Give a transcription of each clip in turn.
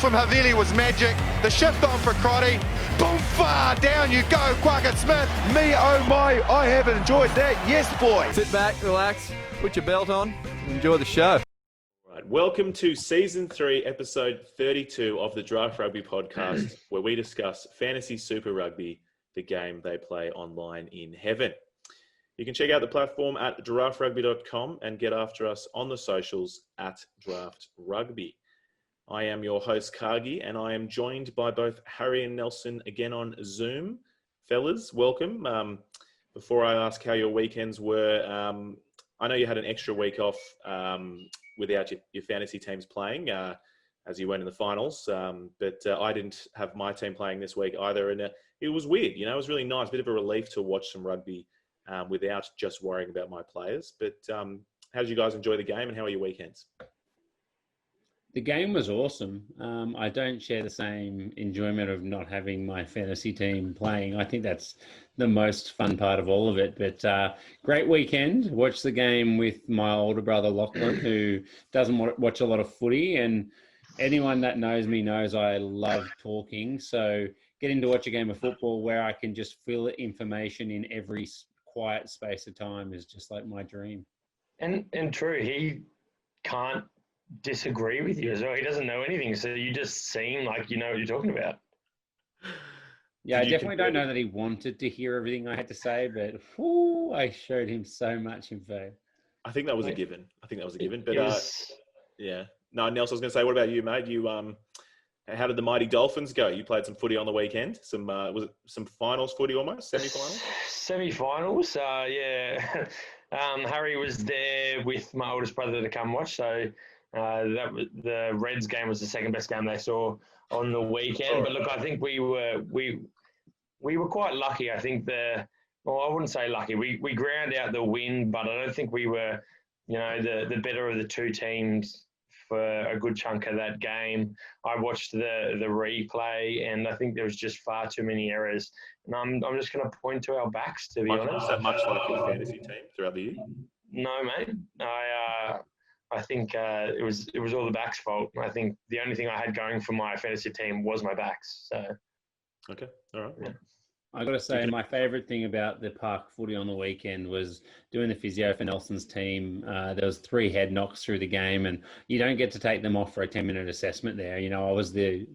from Havili was magic. The shift on for Crotty. Boom, far down you go, Quackett Smith. Me, oh my, I have enjoyed that. Yes, boy. Sit back, relax, put your belt on, enjoy the show. Right, welcome to Season 3, Episode 32 of the Draft Rugby podcast, where we discuss fantasy Super Rugby, the game they play online in heaven. You can check out the platform at draftrugby.com and get after us on the socials at Draft Rugby. I am your host, Cargie, and I am joined by both Harry and Nelson again on Zoom. Fellas, welcome. Before I ask how your weekends were, I know you had an extra week off without your fantasy teams playing, as you went in the finals, but I didn't have my team playing this week either, and it was weird. You know, it was really nice, a bit of a relief to watch some rugby without just worrying about my players. But how did you guys enjoy the game, and how are your weekends? The game was awesome. I don't share the same enjoyment of not having my fantasy team playing. I think that's the most fun part of all of it. But great weekend. Watched the game with my older brother, Lachlan, who doesn't watch a lot of footy. And anyone that knows me knows I love talking. So getting to watch a game of football where I can just fill information in every quiet space of time is just like my dream. And true, he can't disagree with you as well. He doesn't know anything, so you just seem like you know what you're talking about. Yeah, I definitely don't know that he wanted to hear everything I had to say, but I showed him so much info. I think that was a given. But yeah. No, Nelson, I was going to say, what about you, mate? You how did the mighty Dolphins go? You played some footy on the weekend. Some was it some finals footy almost? Semi-finals? Semi-finals, yeah. Harry was there with my oldest brother to come watch, so the Reds game was the second best game they saw on the weekend. But look, I think we were quite lucky. I think I wouldn't say lucky. We ground out the win, but I don't think we were, the better of the two teams for a good chunk of that game. I watched the replay, and I think there was just far too many errors. And I'm just going to point to our backs, to be honest. Was that much like your fantasy team throughout the year? No, mate. I think it was all the backs' fault. I think the only thing I had going for my fantasy team was my backs. So. Okay. All right. Yeah. I got to say, my favourite thing about the park footy on the weekend was doing the physio for Nelson's team. There was 3 head knocks through the game, and you don't get to take them off for a 10-minute assessment there. I was the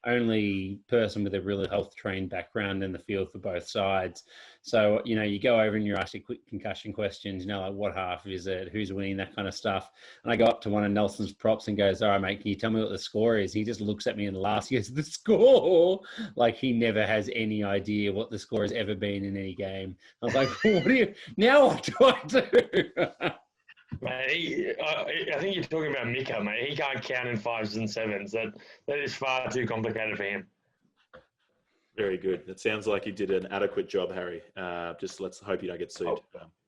only person with a really health trained background in the field for both sides. So, you go over and you ask your quick concussion questions, like what half is it, who's winning, that kind of stuff. And I go up to one of Nelson's props and goes, all right, mate, can you tell me what the score is? He just looks at me and laughs. He goes, the score? Like he never has any idea what the score has ever been in any game. I was like, now what do I do? Mate, I think you're talking about Mika, mate. He can't count in 5s and 7s. That is far too complicated for him. Very good. It sounds like you did an adequate job, Harry. Just let's hope you don't get sued.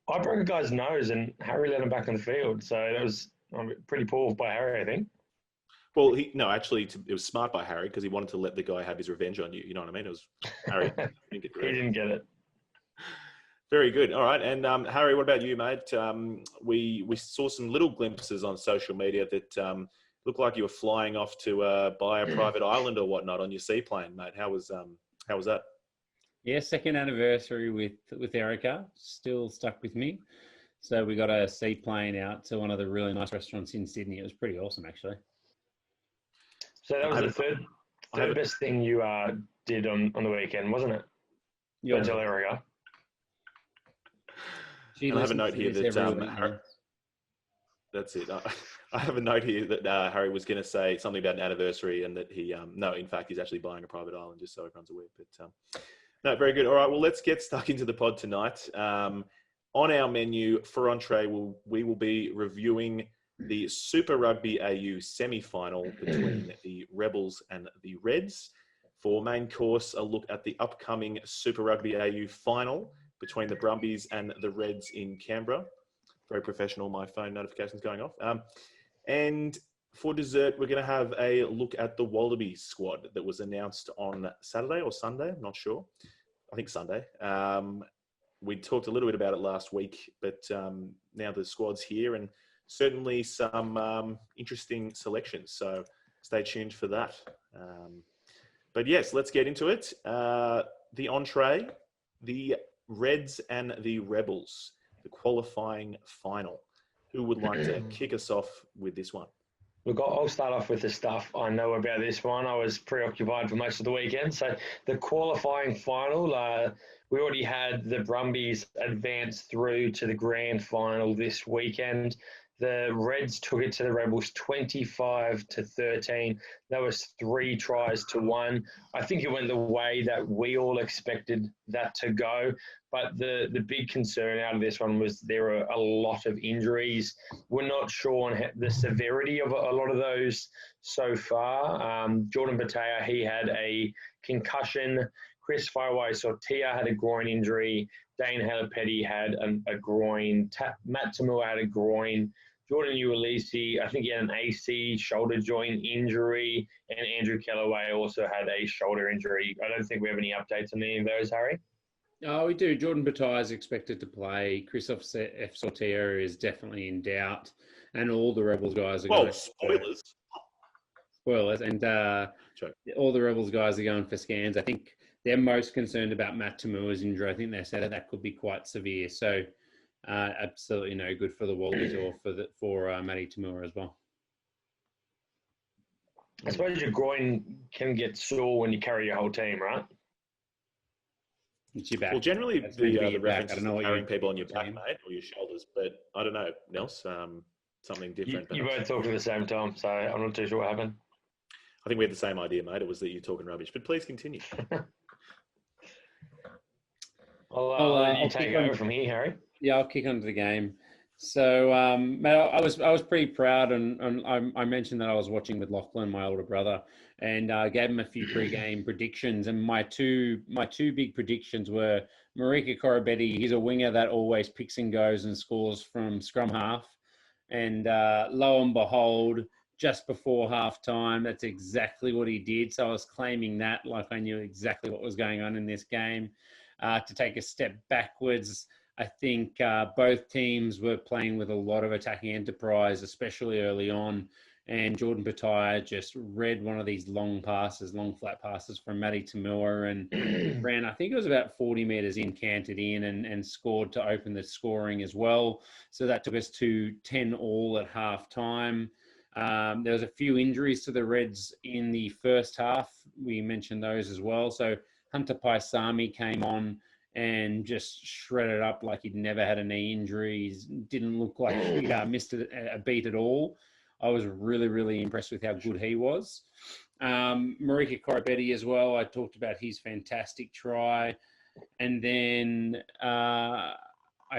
I broke a guy's nose, and Harry let him back on the field. So that was pretty poor by Harry, I think. Well, it was smart by Harry because he wanted to let the guy have his revenge on you. You know what I mean? It was Harry. He didn't get it. Very good. All right. And Harry, what about you, mate? We saw some little glimpses on social media that looked like you were flying off to buy a private island or whatnot on your seaplane, mate. How was that? Yeah, second anniversary with Erica, still stuck with me. So we got a seaplane out to one of the really nice restaurants in Sydney. It was pretty awesome, actually. So that was the third best thing you did on the weekend, wasn't it? Yeah. Tell Erica. I have a note here that that's it. I have a note here that Harry was going to say something about an anniversary, and that he no, in fact, he's actually buying a private island, just so everyone's aware. But no, very good. All right, well, let's get stuck into the pod tonight. On our menu for entree, we will be reviewing the Super Rugby AU Semi-final between the Rebels and the Reds. For main course, a look at the upcoming Super Rugby AU final between the Brumbies and the Reds in Canberra. Very professional, my phone notifications going off. And for dessert, we're going to have a look at the Wallaby squad that was announced on Saturday or Sunday, I'm not sure. I think Sunday. We talked a little bit about it last week, but now the squad's here, and certainly some interesting selections. So stay tuned for that. But yes, let's get into it. The entree, the Reds and the Rebels, the qualifying final. Who would like to kick us off with this one? Look, I'll start off with the stuff I know about this one. I was preoccupied for most of the weekend. So the qualifying final, we already had the Brumbies advance through to the grand final this weekend. The Reds took it to the Rebels 25-13. That was 3 tries to 1. I think it went the way that we all expected that to go. But the big concern out of this one was there were a lot of injuries. We're not sure on the severity of a lot of those so far. Jordan Batea, he had a concussion. Chris Waiwai-Sortia had a groin injury. Dane Halapeti had a groin. Matt Tamua had a groin. Jordan Uelisi, I think he had an AC shoulder joint injury. And Andrew Kellaway also had a shoulder injury. I don't think we have any updates on any of those, Harry. Oh, we do. Jordan Batai is expected to play. Chris F. Sortia is definitely in doubt. And all the Rebels guys are going... spoilers. Spoilers. And all the Rebels guys are going for scans. I think they're most concerned about Matt Tamua's injury. I think they said that could be quite severe. So absolutely no good for the Wallabies or for Matty Tamua as well. I suppose your groin can get sore when you carry your whole team, right? It's your back. Well, generally the reference is carrying people on your back, mate, or your shoulders. But I don't know, Nels, something different. You both talked at the same time, so I'm not too sure what happened. I think we had the same idea, mate. It was that you're talking rubbish. But please continue. I'll take over from here, Harry. Yeah, I'll kick onto the game. So, mate, I was pretty proud, and I mentioned that I was watching with Lachlan, my older brother, and gave him a few pre-game predictions. And my two big predictions were Marika Korobetti. He's a winger that always picks and goes and scores from scrum half. And lo and behold, just before half time, that's exactly what he did. So I was claiming that like I knew exactly what was going on in this game. To take a step backwards, I think both teams were playing with a lot of attacking enterprise, especially early on. And Jordan Batai just read one of these long flat passes from Matty Tamua and ran, I think it was about 40 metres in, canted in and scored to open the scoring as well. So that took us to 10-all at half time. There was a few injuries to the Reds in the first half. We mentioned those as well. So Hunter Paisami came on and just shredded up like he'd never had a knee injury. He didn't look like he missed a beat at all. I was really, really impressed with how good he was. Marika Korobetti as well. I talked about his fantastic try. And then I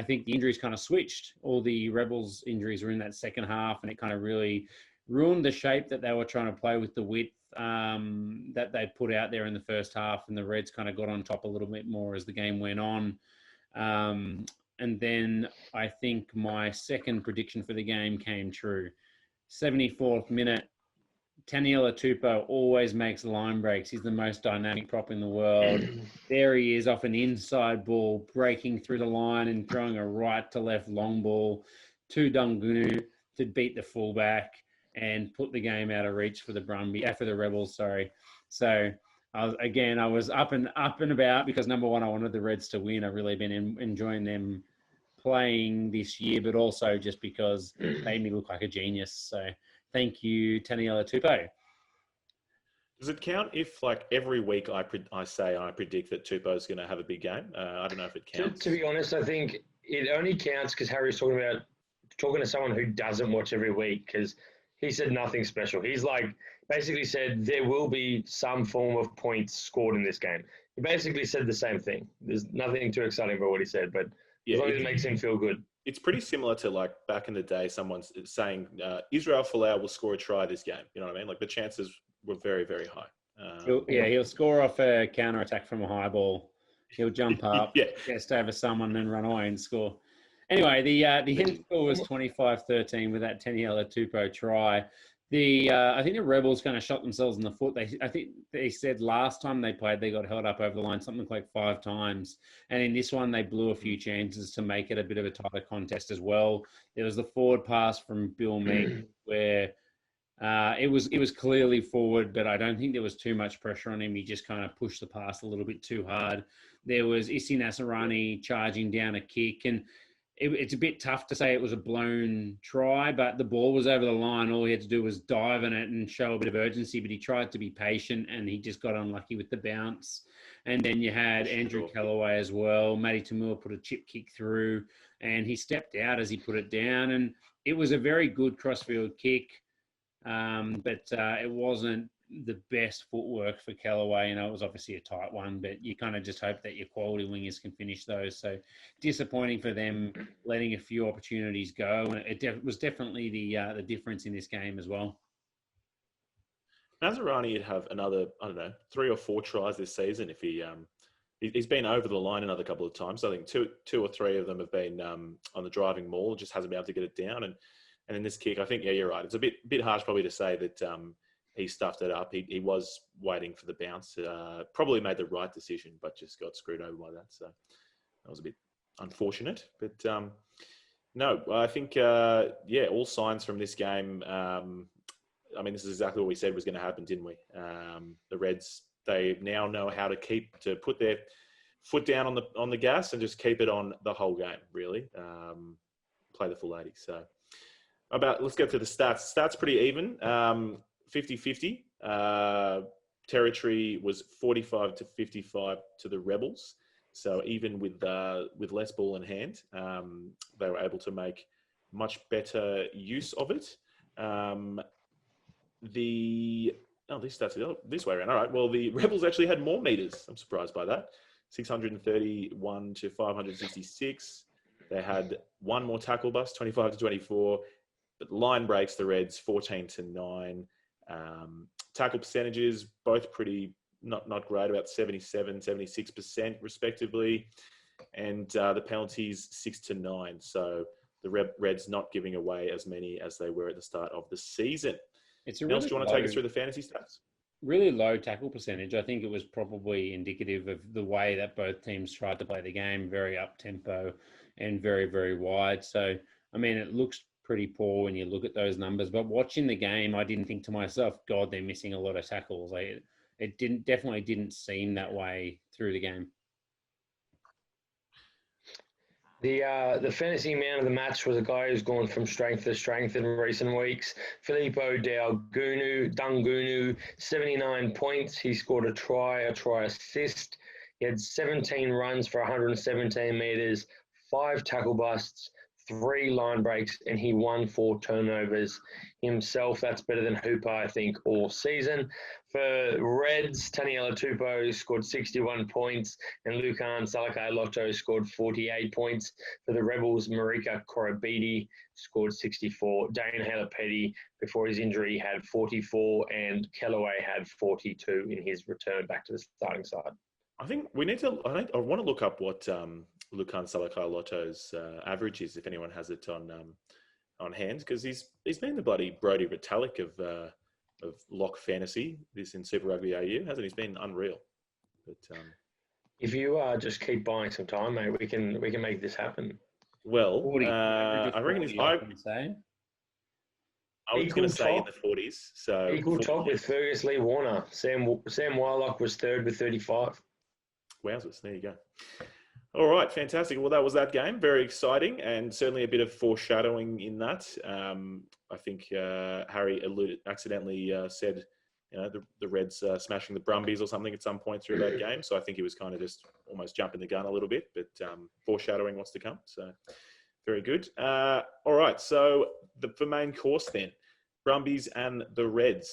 think the injuries kind of switched. All the Rebels injuries were in that second half, and it kind of really ruined the shape that they were trying to play with the width that they put out there in the first half, and the Reds kind of got on top a little bit more as the game went on. And then I think my second prediction for the game came true. 74th minute, Taniela Tupou always makes line breaks. He's the most dynamic prop in the world. There he is off an inside ball, breaking through the line and throwing a right to left long ball to Dungunu to beat the fullback and put the game out of reach for the Rebels. Sorry. So I was up and about because number one, I wanted the Reds to win. I've really been enjoying them playing this year, but also just because they made me look like a genius. So thank you, Taniela Tupou. Does it count if, like, every week I predict that Tupou's going to have a big game? I don't know if it counts. To be honest, I think it only counts because Harry's talking to someone who doesn't watch every week, because he said nothing special. He's basically said there will be some form of points scored in this game. He basically said the same thing. There's nothing too exciting about what he said, but as long as it makes him feel good. It's pretty similar to, like, back in the day, someone's saying Israel Folau will score a try this game. You know what I mean? Like, the chances were very, very high. He'll score off a counter attack from a high ball. He'll jump up, get over someone, and run away and score. Anyway, the end score was 25-13 with that Taniela Tupou try. I think the Rebels kind of shot themselves in the foot. I think they said last time they played, they got held up over the line something like 5 times. And in this one, they blew a few chances to make it a bit of a tighter contest as well. There was the forward pass from Bill Meek where It was clearly forward, but I don't think there was too much pressure on him. He just kind of pushed the pass a little bit too hard. There was Isi Nasarani charging down a kick, and it's a bit tough to say it was a blown try, but the ball was over the line. All he had to do was dive in it and show a bit of urgency, but he tried to be patient, and he just got unlucky with the bounce. And then you had Andrew Callaway as well. Matty Tamua put a chip kick through, and he stepped out as he put it down, and it was a very good crossfield kick. But it wasn't the best footwork for Callaway. It was obviously a tight one, but you kind of just hope that your quality wingers can finish those. So disappointing for them letting a few opportunities go. And it was definitely the difference in this game as well. Nazarani would have another, 3 or 4 tries this season if he's been over the line another couple of times. I think two or three of them have been on the driving maul, just hasn't been able to get it down. And in this kick, I think, yeah, you're right. It's a bit harsh probably to say that he stuffed it up. He was waiting for the bounce. Probably made the right decision, but just got screwed over by that. So that was a bit unfortunate. But no, I think, all signs from this game. This is exactly what we said was going to happen, didn't we? The Reds, they now know how to put their foot down on the gas and just keep it on the whole game, really. Play the full 80. So let's go through the stats. Stats pretty even, 50-50. Territory was 45-55 to the Rebels. So even with less ball in hand, they were able to make much better use of it. These stats are this way around. All right. Well, the Rebels actually had more meters. I'm surprised by that. 631 to 566. They had one more tackle bust, 25-24. But line breaks, the Reds 14-9. Tackle percentages, both pretty not great, about 77, 76% respectively. And the penalties 6-9. So the Reds not giving away as many as they were at the start of the season. It's a Nels, really do you want to take us through the fantasy stats? Really low tackle percentage. I think it was probably indicative of the way that both teams tried to play the game, very up-tempo and very, very wide. So, it looks pretty poor when you look at those numbers. But watching the game, I didn't think to myself, God, they're missing a lot of tackles. It definitely didn't seem that way through the game. The fantasy man of the match was a guy who's gone from strength to strength in recent weeks. Filippo Dungunu, 79 points. He scored a try assist. He had 17 runs for 117 metres, 5 tackle busts, 3 line breaks, and he won 4 turnovers himself. That's better than Hooper, I think, all season. For Reds, Taniela Tupou scored 61 points, and Lukan Salakai-Lotto scored 48 points. For the Rebels, Marika Korobidi scored 64. Dane Halapeti, before his injury, had 44, and Callaway had 42 in his return back to the starting side. I want to look up what Lukan Salakai-Lotto's average is, if anyone has it on hand, because he's been the bloody Brodie Retallick of lock fantasy this in Super Rugby AU, hasn't he? He's been unreal. But if you just keep buying some time, mate, we can make this happen. Well, 40, I reckon he's. I was going to say in the 40s. So equal top with Fergus Lee Warner. Sam Wylock was third with 35. Wowzers, there you go. All right, fantastic. Well, that was that game. Very exciting, and certainly a bit of foreshadowing in that. I think Harry accidentally said, the Reds smashing the Brumbies or something at some point through that game. So I think he was kind of just almost jumping the gun a little bit, but foreshadowing what's to come. So very good. All right, so for main course then, Brumbies and the Reds.